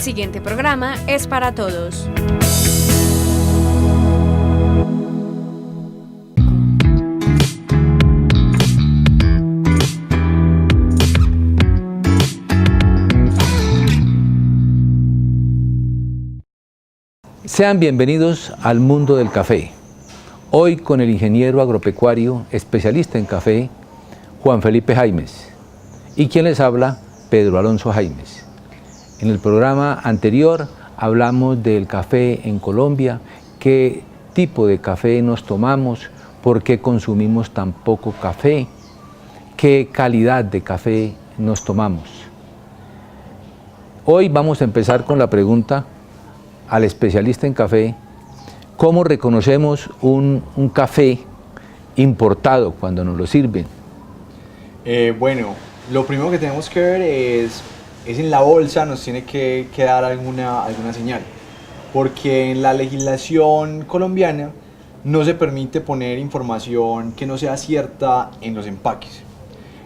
siguiente programa es para todos. Sean bienvenidos al mundo del café. Hoy con el ingeniero agropecuario, especialista en café, Juan Felipe Jaimes. Y quien les habla, Pedro Alonso Jaimes. En el programa anterior hablamos del café en Colombia, qué tipo de café nos tomamos, por qué consumimos tan poco café, qué calidad de café nos tomamos. Hoy vamos a empezar con la pregunta al especialista en café: ¿cómo reconocemos un café importado cuando nos lo sirven? Bueno, lo primero que tenemos que ver es en la bolsa, nos tiene que dar alguna señal, porque en la legislación colombiana no se permite poner información que no sea cierta en los empaques.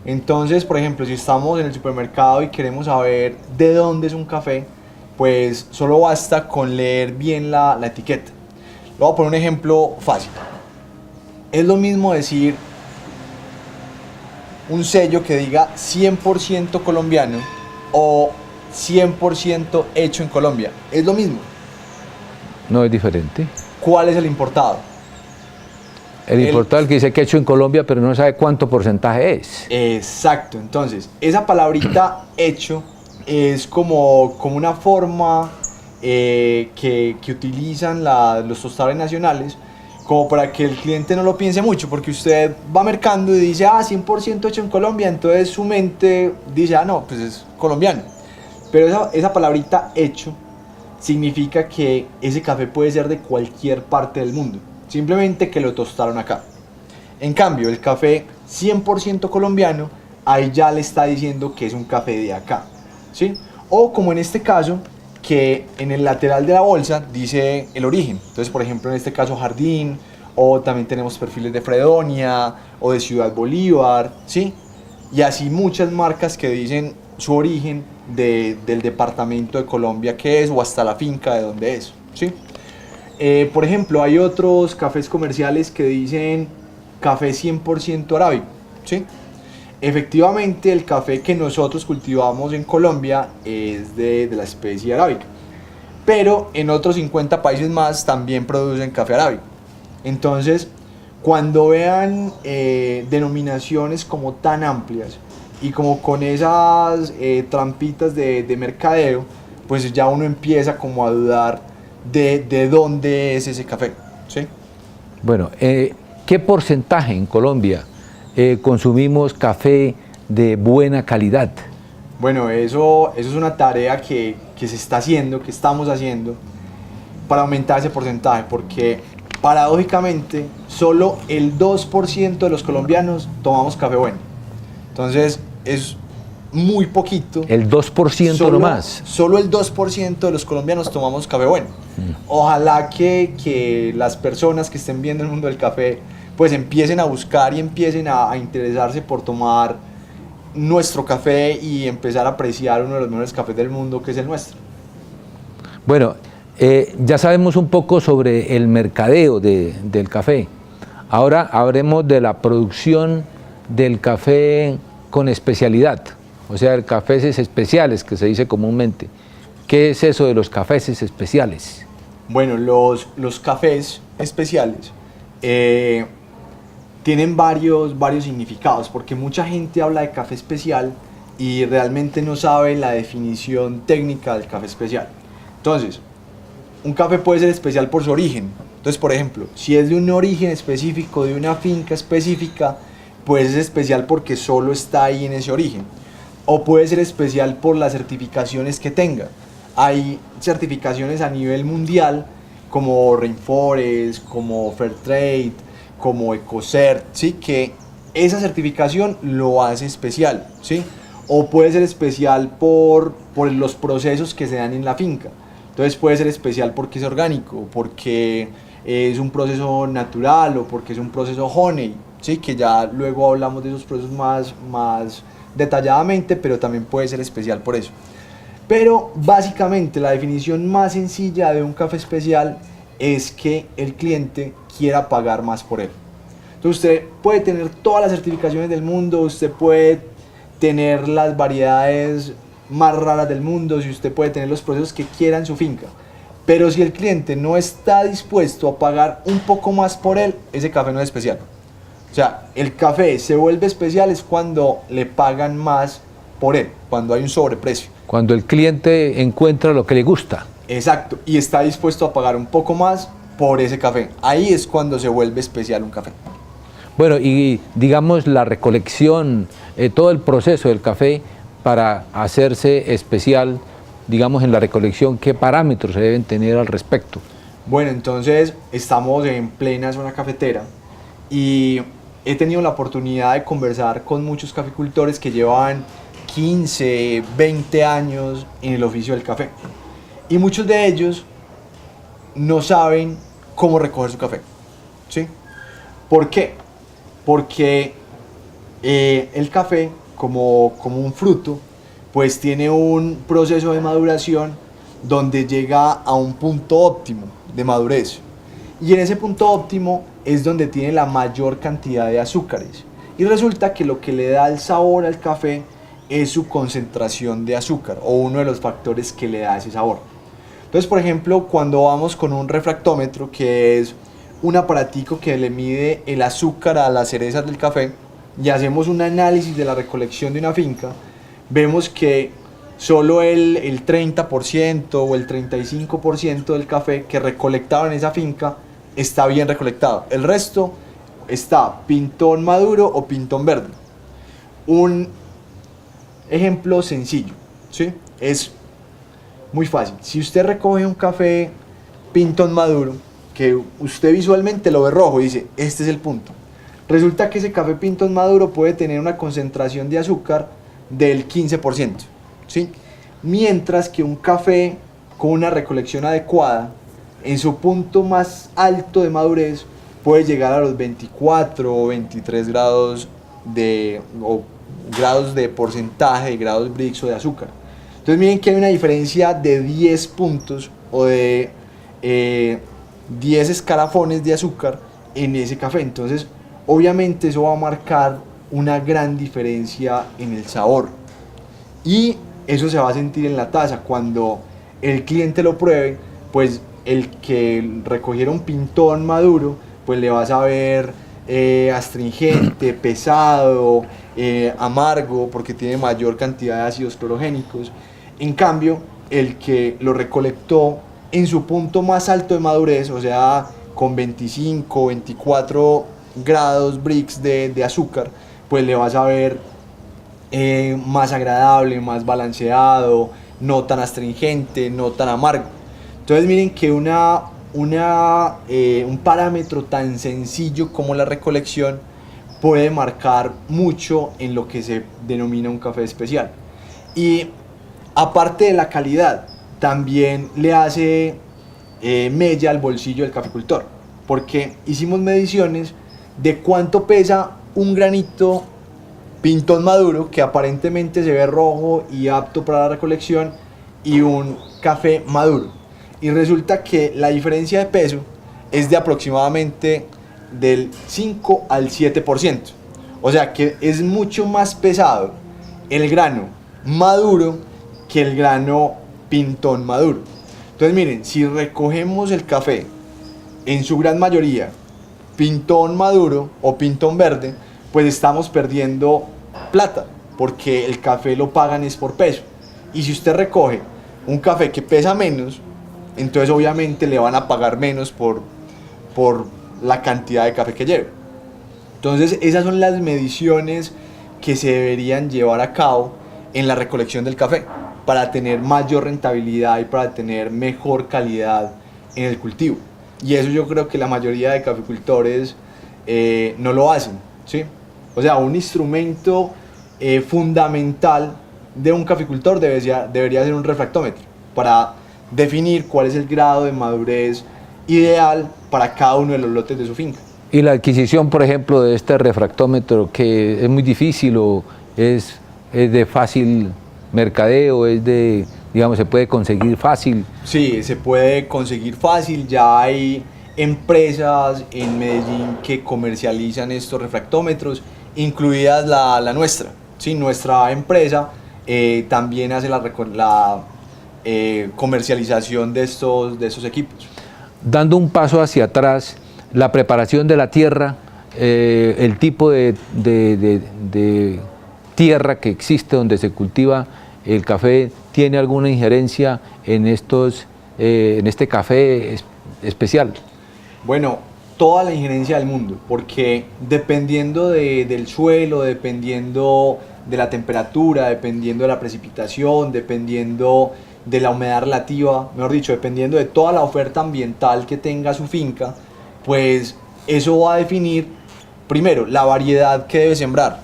Entonces, por ejemplo, si estamos en el supermercado y queremos saber de dónde es un café, pues solo basta con leer bien la etiqueta. Le voy a poner un ejemplo fácil. Es lo mismo decir un sello que diga 100% colombiano o 100% hecho en Colombia. Es lo mismo. No, es diferente. ¿Cuál es el importado? El importado es el que dice que hecho en Colombia, pero no sabe cuánto porcentaje es. Exacto. Entonces, esa palabrita hecho es como una forma que utilizan los tostadores nacionales, como para que el cliente no lo piense mucho, porque usted va mercando y dice 100% hecho en Colombia, entonces su mente dice no, pues es colombiano. Pero esa palabrita hecho significa que ese café puede ser de cualquier parte del mundo, simplemente que lo tostaron acá. En cambio, el café 100% colombiano, ahí ya le está diciendo que es un café de acá, ¿sí? O como en este caso, que en el lateral de la bolsa dice el origen. Entonces, por ejemplo, en este caso Jardín, o también tenemos perfiles de Fredonia o de Ciudad Bolívar, ¿sí? Y así muchas marcas que dicen su origen del departamento de Colombia que es, o hasta la finca de donde es, ¿sí? Por ejemplo, hay otros cafés comerciales que dicen café 100% arábico, ¿sí? Efectivamente, el café que nosotros cultivamos en Colombia es de la especie arábica, pero en otros 50 países más también producen café arábico. Entonces, cuando vean denominaciones como tan amplias y como con esas trampitas de mercadeo, pues ya uno empieza como a dudar de dónde es ese café, ¿sí? Bueno, ¿qué porcentaje en Colombia consumimos café de buena calidad? Bueno, eso es una tarea que se está haciendo, que estamos haciendo para aumentar ese porcentaje, porque paradójicamente solo el 2% de los colombianos tomamos café bueno. Entonces es muy poquito. El 2% nomás. Solo el 2% de los colombianos tomamos café bueno. Ojalá que las personas que estén viendo el mundo del café pues empiecen a buscar y empiecen a interesarse por tomar nuestro café y empezar a apreciar uno de los mejores cafés del mundo, que es el nuestro. Bueno, ya sabemos un poco sobre el mercadeo del café. Ahora hablemos de la producción del café con especialidad, o sea, cafés especiales que se dice comúnmente. ¿Qué es eso de los cafés especiales? Bueno, los cafés especiales tienen varios significados, porque mucha gente habla de café especial y realmente no sabe la definición técnica del café especial. Entonces, un café puede ser especial por su origen. Entonces, por ejemplo, si es de un origen específico, de una finca específica, pues es especial porque solo está ahí en ese origen. O puede ser especial por las certificaciones que tenga. Hay certificaciones a nivel mundial como Rainforest, como Fairtrade, como Ecocert, ¿sí? Que esa certificación lo hace especial, ¿sí? O puede ser especial por los procesos que se dan en la finca. Entonces puede ser especial porque es orgánico, porque es un proceso natural o porque es un proceso honey, ¿sí? Que ya luego hablamos de esos procesos más detalladamente, pero también puede ser especial por eso. Pero básicamente la definición más sencilla de un café especial es que el cliente quiera pagar más por él. Entonces usted puede tener todas las certificaciones del mundo, usted puede tener las variedades más raras del mundo, si usted puede tener los procesos que quiera en su finca, pero si el cliente no está dispuesto a pagar un poco más por él, ese café no es especial. O sea, el café se vuelve especial es cuando le pagan más por él, cuando hay un sobreprecio. Cuando el cliente encuentra lo que le gusta. Exacto, y está dispuesto a pagar un poco más por ese café. Ahí es cuando se vuelve especial un café. Bueno, y digamos la recolección, todo el proceso del café para hacerse especial, digamos en la recolección, ¿qué parámetros se deben tener al respecto? Bueno, entonces estamos en plena zona cafetera y he tenido la oportunidad de conversar con muchos caficultores que llevan 15, 20 años en el oficio del café. Y muchos de ellos no saben cómo recoger su café. ¿Sí? ¿Por qué? Porque el café, como un fruto, pues tiene un proceso de maduración donde llega a un punto óptimo de madurez. Y en ese punto óptimo es donde tiene la mayor cantidad de azúcares. Y resulta que lo que le da el sabor al café es su concentración de azúcar, o uno de los factores que le da ese sabor. Entonces, por ejemplo, cuando vamos con un refractómetro, que es un aparatico que le mide el azúcar a las cerezas del café, y hacemos un análisis de la recolección de una finca, vemos que solo el 30% o el 35% del café que recolectaron en esa finca está bien recolectado. El resto está pintón maduro o pintón verde. Un ejemplo sencillo, ¿sí? Es muy fácil. Si usted recoge un café pintón maduro, que usted visualmente lo ve rojo y dice, este es el punto. Resulta que ese café pintón maduro puede tener una concentración de azúcar del 15%, ¿sí? Mientras que un café con una recolección adecuada, en su punto más alto de madurez, puede llegar a los 24 o 23 grados grados de porcentaje, de grados Brix o de azúcar. Entonces miren que hay una diferencia de 10 puntos o de 10 escalafones de azúcar en ese café. Entonces obviamente eso va a marcar una gran diferencia en el sabor. Y eso se va a sentir en la taza. Cuando el cliente lo pruebe, pues el que recogiera un pintón maduro, pues le va a saber astringente, pesado, amargo, porque tiene mayor cantidad de ácidos clorogénicos. En cambio, el que lo recolectó en su punto más alto de madurez, o sea, con 25, 24 grados Brix de azúcar, pues le va a saber más agradable, más balanceado, no tan astringente, no tan amargo. Entonces miren que un parámetro tan sencillo como la recolección puede marcar mucho en lo que se denomina un café especial. Y aparte de la calidad, también le hace mella al bolsillo del caficultor, porque hicimos mediciones de cuánto pesa un granito pintón maduro, que aparentemente se ve rojo y apto para la recolección, y un café maduro. Y resulta que la diferencia de peso es de aproximadamente del 5 al 7%. O sea que es mucho más pesado el grano maduro que el grano pintón maduro. Entonces miren, si recogemos el café en su gran mayoría pintón maduro o pintón verde, pues estamos perdiendo plata, porque el café lo pagan es por peso. Y si usted recoge un café que pesa menos, entonces obviamente le van a pagar menos por la cantidad de café que lleve. Entonces esas son las mediciones que se deberían llevar a cabo en la recolección del café para tener mayor rentabilidad y para tener mejor calidad en el cultivo. Y eso yo creo que la mayoría de caficultores no lo hacen, ¿sí? O sea, un instrumento fundamental de un caficultor debería ser un refractómetro para definir cuál es el grado de madurez ideal para cada uno de los lotes de su finca. Y la adquisición, por ejemplo, de este refractómetro, que es muy difícil o es de fácil mercadeo, es de digamos, se puede conseguir fácil. Sí, se puede conseguir fácil, ya hay empresas en Medellín que comercializan estos refractómetros, incluidas la nuestra. Sí, nuestra empresa también hace la comercialización de estos equipos. Dando un paso hacia atrás, la preparación de la tierra, el tipo de tierra que existe donde se cultiva el café, ¿tiene alguna injerencia en este café especial? Bueno, toda la injerencia del mundo, porque dependiendo del suelo, dependiendo de la temperatura, dependiendo de la precipitación, dependiendo de la humedad relativa, mejor dicho, dependiendo de toda la oferta ambiental que tenga su finca, pues eso va a definir, primero, la variedad que debe sembrar.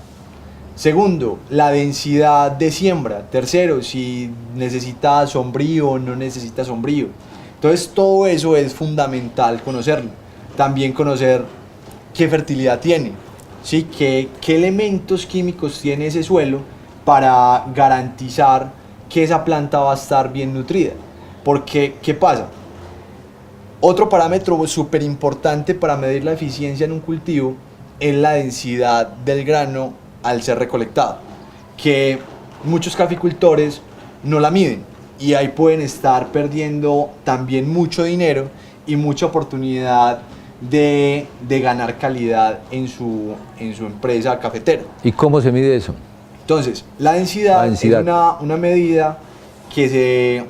Segundo, la densidad de siembra. Tercero, si necesita sombrío o no necesita sombrío. Entonces todo eso es fundamental conocerlo. También conocer qué fertilidad tiene, ¿sí? qué elementos químicos tiene ese suelo para garantizar que esa planta va a estar bien nutrida. Porque, ¿qué pasa? Otro parámetro súper importante para medir la eficiencia en un cultivo es la densidad del grano al ser recolectado, que muchos caficultores no la miden y ahí pueden estar perdiendo también mucho dinero y mucha oportunidad de ganar calidad en su empresa cafetera. ¿Y cómo se mide eso? Entonces, la densidad es una medida que se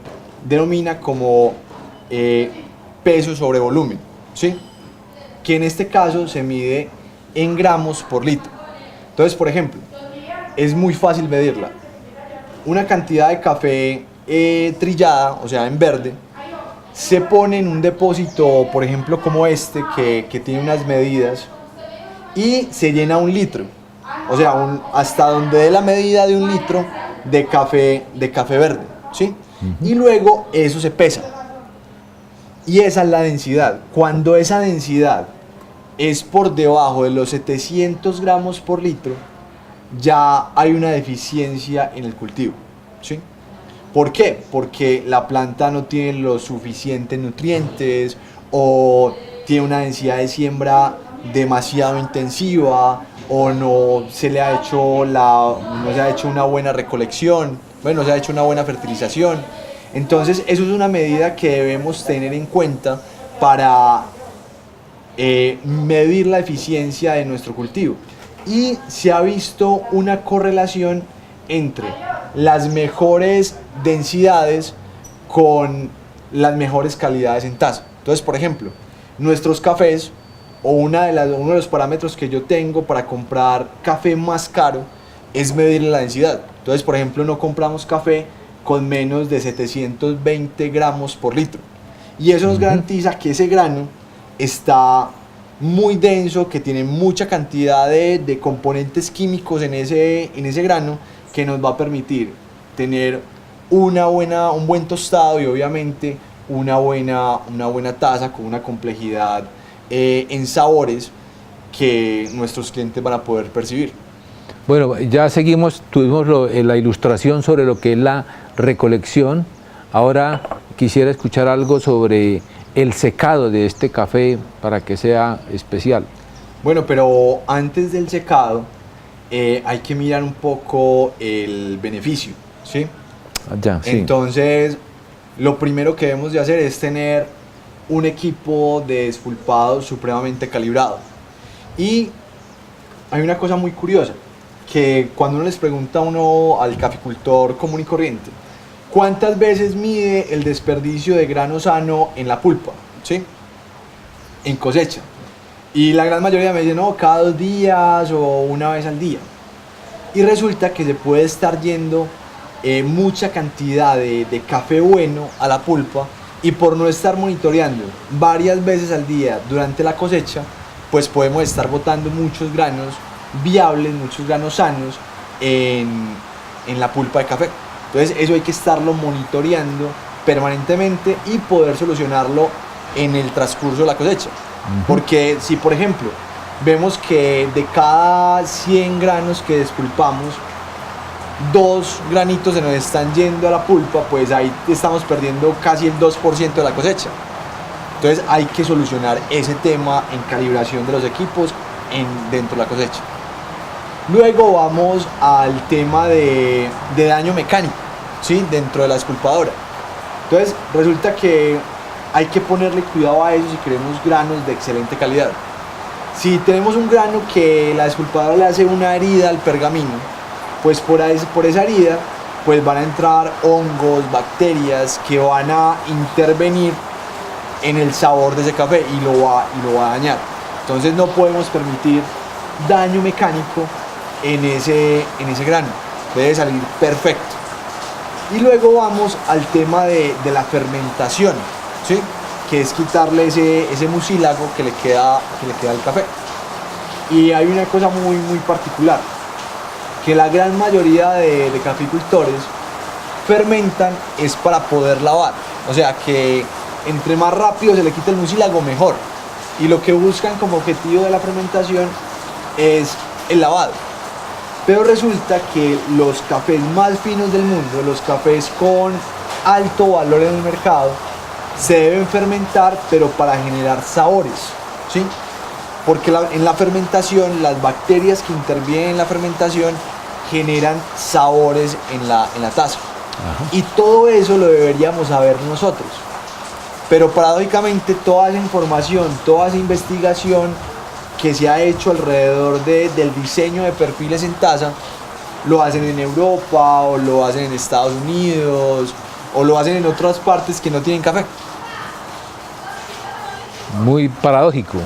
denomina como peso sobre volumen, ¿sí? Que en este caso se mide en gramos por litro. Entonces, por ejemplo, es muy fácil medirla. Una cantidad de café trillada, o sea, en verde, se pone en un depósito, por ejemplo, como este, que tiene unas medidas, y se llena 1 litro. O sea, hasta donde dé la medida de 1 litro de café verde, ¿sí? Y luego eso se pesa. Y esa es la densidad. Cuando esa densidad es por debajo de los 700 gramos por litro, ya hay una deficiencia en el cultivo, ¿sí? ¿Por qué? Porque la planta no tiene los suficientes nutrientes o tiene una densidad de siembra demasiado intensiva o no se le ha hecho no se ha hecho una buena recolección, bueno, no se ha hecho una buena fertilización. Entonces, eso es una medida que debemos tener en cuenta para medir la eficiencia de nuestro cultivo. Y se ha visto una correlación entre las mejores densidades con las mejores calidades en taza. Entonces, por ejemplo, nuestros cafés, o uno de los parámetros que yo tengo para comprar café más caro es medir la densidad. Entonces, por ejemplo, no compramos café con menos de 720 gramos por litro. Y eso nos garantiza que ese grano está muy denso, que tiene mucha cantidad de componentes químicos en ese grano, que nos va a permitir tener un buen tostado y obviamente una buena taza con una complejidad en sabores que nuestros clientes van a poder percibir. Bueno, ya tuvimos la ilustración sobre lo que es la recolección. Ahora quisiera escuchar algo sobre el secado de este café para que sea especial. Bueno, pero antes del secado hay que mirar un poco el beneficio, ¿sí? Ya, sí. Entonces, lo primero que debemos de hacer es tener un equipo de despulpado supremamente calibrado. Y hay una cosa muy curiosa, que cuando uno les pregunta a uno al caficultor común y corriente, ¿cuántas veces mide el desperdicio de grano sano en la pulpa? ¿Sí? En cosecha. Y la gran mayoría me dice, no, cada 2 días o una vez al día. Y resulta que se puede estar yendo mucha cantidad de café bueno a la pulpa, y por no estar monitoreando varias veces al día durante la cosecha, pues podemos estar botando muchos granos viables, muchos granos sanos en la pulpa de café. Entonces eso hay que estarlo monitoreando permanentemente y poder solucionarlo en el transcurso de la cosecha. Porque si, por ejemplo, vemos que de cada 100 granos que despulpamos, 2 granitos se nos están yendo a la pulpa, pues ahí estamos perdiendo casi el 2% de la cosecha. Entonces hay que solucionar ese tema en calibración de los equipos dentro de la cosecha. Luego vamos al tema de daño mecánico, ¿sí? Dentro de la despulpadora. Entonces resulta que hay que ponerle cuidado a eso si queremos granos de excelente calidad. Si tenemos un grano que la despulpadora le hace una herida al pergamino, pues por esa herida pues van a entrar hongos, bacterias que van a intervenir en el sabor de ese café y lo va a dañar. Entonces no podemos permitir daño mecánico en ese grano, debe salir perfecto. Y luego vamos al tema de la fermentación, ¿sí? Que es quitarle ese mucílago que le queda al café. Y hay una cosa muy particular, que la gran mayoría de caficultores fermentan es para poder lavar, o sea que entre más rápido se le quite el mucílago mejor, y lo que buscan como objetivo de la fermentación es el lavado. Pero resulta que los cafés más finos del mundo, los cafés con alto valor en el mercado, se deben fermentar, pero para generar sabores, ¿sí? Porque en la fermentación, las bacterias que intervienen en la fermentación generan sabores en la taza. Ajá. Y todo eso lo deberíamos saber nosotros. Pero paradójicamente toda esa información, toda esa investigación que se ha hecho alrededor del diseño de perfiles en taza, lo hacen en Europa, o lo hacen en Estados Unidos, o lo hacen en otras partes que no tienen café. Muy paradójico.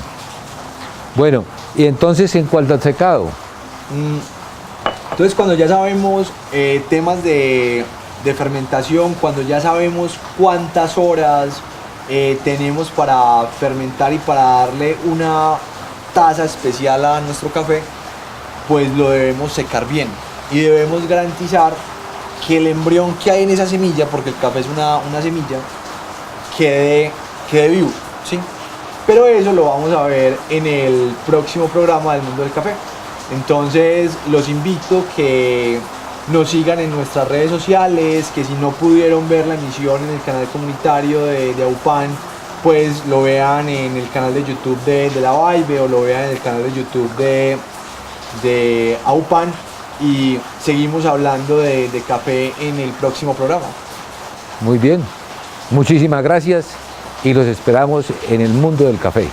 Bueno, y entonces en cuanto al secado. Entonces cuando ya sabemos temas de fermentación, cuando ya sabemos cuántas horas tenemos para fermentar y para darle una taza especial a nuestro café, pues lo debemos secar bien y debemos garantizar que el embrión que hay en esa semilla, porque el café es una semilla, quede vivo, ¿sí? Pero eso lo vamos a ver en el próximo programa del Mundo del Café. Entonces los invito que nos sigan en nuestras redes sociales, que si no pudieron ver la emisión en el canal comunitario de AUPAN, pues lo vean en el canal de YouTube de La Vibe, o lo vean en el canal de YouTube de AUPAN, y seguimos hablando de café en el próximo programa. Muy bien, muchísimas gracias y los esperamos en el Mundo del Café.